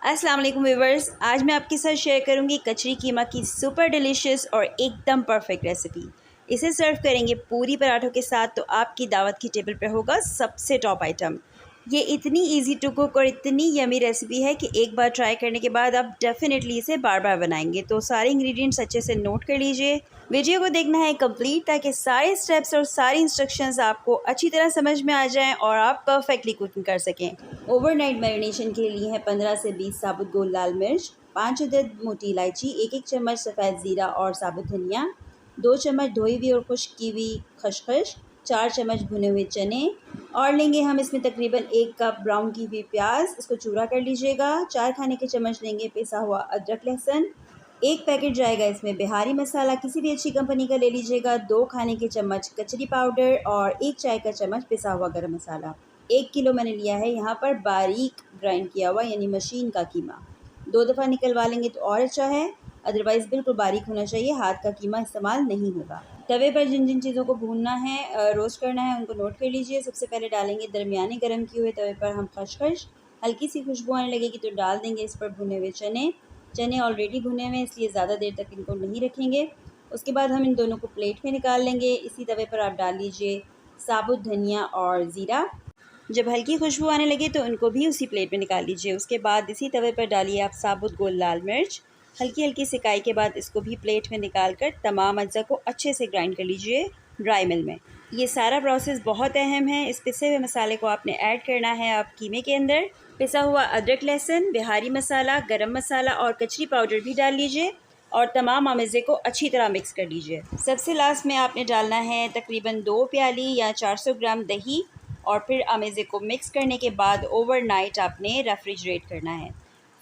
अस्सलाम वालेकुम व्यूवर्स, आज मैं आपके साथ शेयर करूंगी कचरी कीमा की सुपर डिलीशियस और एकदम परफेक्ट रेसिपी। इसे सर्व करेंगे पूरी पराठों के साथ तो आपकी दावत की टेबल पर होगा सबसे टॉप आइटम। ये इतनी इजी टू कुक और इतनी यमी रेसिपी है कि एक बार ट्राई करने के बाद आप डेफिनेटली इसे बार बार बनाएंगे। तो सारे इंग्रेडिएंट्स अच्छे से नोट कर लीजिए। वीडियो को देखना है कंप्लीट ताकि सारे स्टेप्स और सारी इंस्ट्रक्शंस आपको अच्छी तरह समझ में आ जाएं और आप परफेक्टली कुकिंग कर सकें। ओवरनाइट मैरिनेशन के लिए है 15 से 20 साबुत गोल लाल मिर्च, 5 अदद मोटी इलायची, 1-1 चम्मच सफ़ेद ज़ीरा और साबुत धनिया, 2 चम्मच धोई हुई और खुश्क की हुई खसखस, 4 चम्मच भुने हुए चने और लेंगे हम इसमें तकरीबन 1 कप ब्राउन की हुई प्याज, इसको चूरा कर लीजिएगा। 4 खाने के चम्मच लेंगे पिसा हुआ अदरक लहसुन, 1 पैकेट जाएगा इसमें बिहारी मसाला, किसी भी अच्छी कंपनी का ले लीजिएगा। 2 खाने के चम्मच कचरी पाउडर और 1 चाय का चम्मच पिसा हुआ गरम मसाला। 1 किलो मैंने लिया है यहाँ पर बारीक ग्राइंड किया हुआ यानी मशीन का कीमा। 2 दफ़ा निकलवा लेंगे तो और अच्छा है, अदरवाइज़ बिल्कुल बारीक होना चाहिए, हाथ का कीमा इस्तेमाल नहीं होगा। तवे पर जिन जिन चीज़ों को भूनना है, रोस्ट करना है, उनको नोट कर लीजिए। सबसे पहले डालेंगे दरमियाने गर्म किए हुए तवे पर हम खसखस, हल्की सी खुशबू आने लगेगी तो डाल देंगे इस पर भुने हुए चने। चने ऑलरेडी भुने हुए हैं इसलिए ज़्यादा देर तक इनको नहीं रखेंगे। उसके बाद हम इन दोनों को प्लेट में निकाल लेंगे। इसी तवे पर आप डाल लीजिए साबुत धनिया और ज़ीरा। जब हल्की खुशबू आने लगे तो उनको भी उसी प्लेट में निकाल लीजिए। उसके बाद इसी तवे पर डालिए आप साबुत गोल लाल मिर्च। हल्की हल्की सिकाई के बाद इसको भी प्लेट में निकाल कर तमाम अज्जा को अच्छे से ग्राइंड कर लीजिए ड्राई मिल में। ये सारा प्रोसेस बहुत अहम है। इस पिसे हुए मसाले को आपने ऐड करना है आप कीमे के अंदर। पिसा हुआ अदरक लहसुन, बिहारी मसाला, गरम मसाला और कचरी पाउडर भी डाल लीजिए और तमाम अमेज़े को अच्छी तरह मिक्स कर लीजिए। सबसे लास्ट में आपने डालना है तकरीबन 2 प्याली या 400 ग्राम दही और फिर अमेज़े को मिक्स करने के बाद ओवरनाइट आपने रेफ्रिजरेट करना है।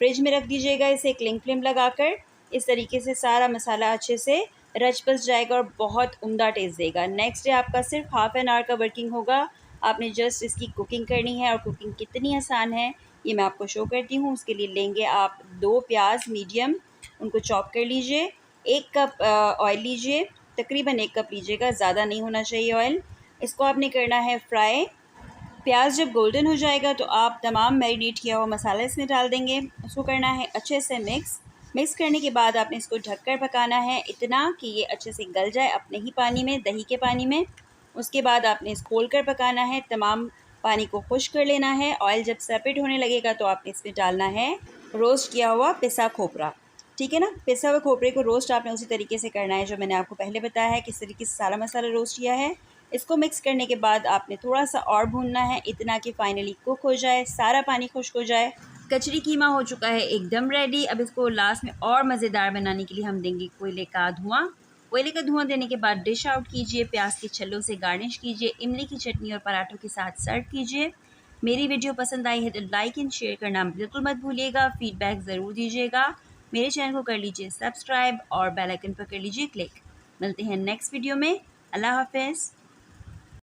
फ्रिज में रख दीजिएगा इसे क्लिंग फ्लेम लगाकर। इस तरीके से सारा मसाला अच्छे से रच बस जाएगा और बहुत उम्दा टेस्ट देगा। नेक्स्ट डे आपका सिर्फ हाफ़ एन आवर का वर्किंग होगा। आपने जस्ट इसकी कुकिंग करनी है और कुकिंग कितनी आसान है ये मैं आपको शो करती हूँ। उसके लिए लेंगे आप 2 प्याज मीडियम, उनको चॉप कर लीजिए। 1 कप ऑयल लीजिए, तकरीबन 1 कप लीजिएगा, ज़्यादा नहीं होना चाहिए ऑयल। इसको आपने करना है फ्राई। प्याज जब गोल्डन हो जाएगा तो आप तमाम मैरिनेट किया हुआ मसाला इसमें डाल देंगे। उसको करना है अच्छे से मिक्स करने के बाद आपने इसको ढककर पकाना है इतना कि ये अच्छे से गल जाए अपने ही पानी में, दही के पानी में। उसके बाद आपने इसको खोल कर पकाना है, तमाम पानी को खुश्क कर लेना है। ऑयल जब सेपरेट होने लगेगा तो आपने इसमें डालना है रोस्ट किया हुआ पिसा खोपरा, ठीक है ना। पिसा हुए खोपरे को रोस्ट आपने उसी तरीके से करना है जो मैंने आपको पहले बताया है, किस तरीके से सारा मसाला रोस्ट किया है। इसको मिक्स करने के बाद आपने थोड़ा सा और भूनना है इतना कि फाइनली कुक हो जाए, सारा पानी खुश्क हो जाए। कचरी कीमा हो चुका है एकदम रेडी। अब इसको लास्ट में और मज़ेदार बनाने के लिए हम देंगे कोयले का धुआं। कोयले का धुआं देने के बाद डिश आउट कीजिए, प्याज के छल्लों से गार्निश कीजिए, इमली की चटनी और पराठों के साथ सर्व कीजिए। मेरी वीडियो पसंद आई है तो लाइक एंड शेयर करना बिल्कुल मत भूलिएगा। फीडबैक ज़रूर दीजिएगा। मेरे चैनल को कर लीजिए सब्सक्राइब और बेल आइकन पर कर लीजिए क्लिक। मिलते हैं नेक्स्ट वीडियो में। अल्लाह हाफ़िज़।